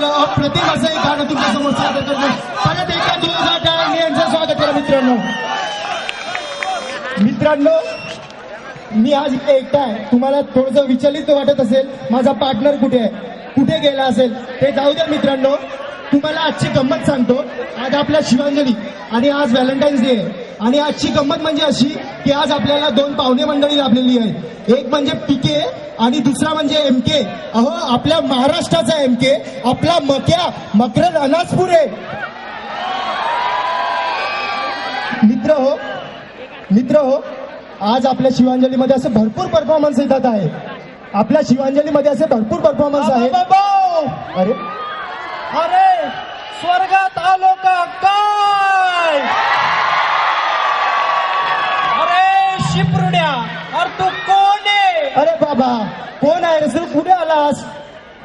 अप्रतिम असं एक गाणं तुमच्या समोर सादर करतो. परत एकदा जोरदार टाळ्यांनी यांचं स्वागत करा मित्रांनो. मित्रांनो, मी आज इथे एकटा आहे. तुम्हाला थोडंसं विचलित वाटत असेल, माझा पार्टनर कुठे आहे, कुठे गेला असेल, ते जाऊ द्या मित्रांनो. तुम्हाला आजची गंमत सांगतो. आज आपल्या शिवांजली आणि आज व्हॅलेंटाईन्स डे आहे. आणि आजची गंमत म्हणजे अशी की आज आपल्याला दोन पाहुणे मंडळी लाभलेली आहेत. एक म्हणजे पीके आणि दुसरा म्हणजे एमके. अहो, आपल्या महाराष्ट्राचा एमके, आपला मकरंद अनासपुरे. मित्र हो, आज आपल्या शिवांजलीमध्ये असे भरपूर परफॉर्मन्स येतात आहे. आपल्या शिवांजलीमध्ये असे भरपूर परफॉर्मन्स आहेत. अरे अरे स्वर्गात आलो का काय? अरे शिपरुड्या, अरे तू कोण आहे? अरे बाबा, कोण आहे रे तू? कुठे आलास?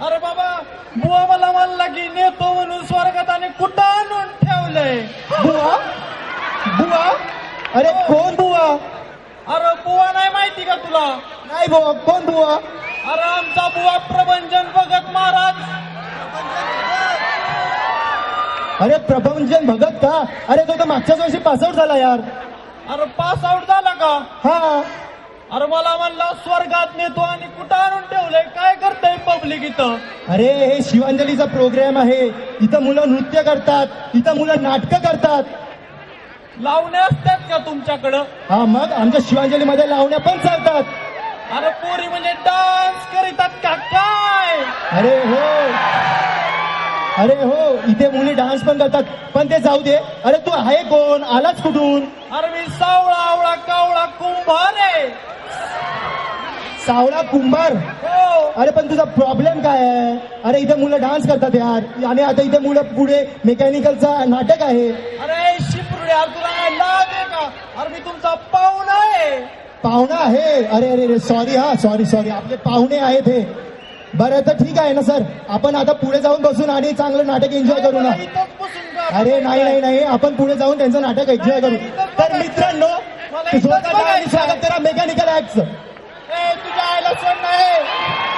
अरे बाबा, बुवा मला म्हणला की नेतो म्हणून स्वर्गात आणि कुठं आणून ठेवलंय. बुवा? अरे कोण बुवा? अरे बुवा नाही माहिती का तुला? नाही बुवा, कोण बुवा? अरे आमचा बुवा प्रभंजन भगत महाराज. अरे प्रभंजन भगत का? अरे तो तर मागच्याच वर्षी पासआउट झाला यार. अरे पास आउट झाला का? हा. अरे मला म्हणला स्वर्गात नेतो आणि कुठं आणून ठेवलंय. काय करतंय पब्लिक इथं? अरे हे शिवांजलीचा प्रोग्राम आहे. इथं मुलं नृत्य करतात, इथं मुलं नाटकं करतात. लावण्या असतात का तुमच्याकडं? हा, मग आमच्या शिवांजलीमध्ये लावण्या पण चालतात. अरे पोरी म्हणजे डान्स करीतात का काय? अरे हो, इथे मुली डान्स पण करतात. पण ते जाऊ दे. अरे तू आहे कोण? आलाच कुठून? अरे मी सावळा आवळा कावळा कुंभार आहे. सावळा कुंभार? हो. अरे पण तुझा प्रॉब्लेम काय आहे? अरे इथे मुलं डान्स करतात यार, आणि आता इथे मुलं पुढे मेकॅनिकलचा नाटक आहे. अरे शिपरुडे, यार तुला काय लाज आहे का? अरे मी तुमचा पाहुणा आहे. पाहुणा आहे? अरे अरे अरे सॉरी. हा, सॉरी. आपले पाहुणे आहेत हे. बरं तर ठीक आहे ना सर, आपण आता पुढे जाऊन बसून आणि चांगलं नाटक एन्जॉय करू ना. इथंच बसून का? अरे नाही, आपण पुढे जाऊन त्यांचं नाटक एन्जॉय करू. तर मित्रांनो, स्वागत करा मेकॅनिकल ऍक्टचं. तुझ्या आईला सोड नाही.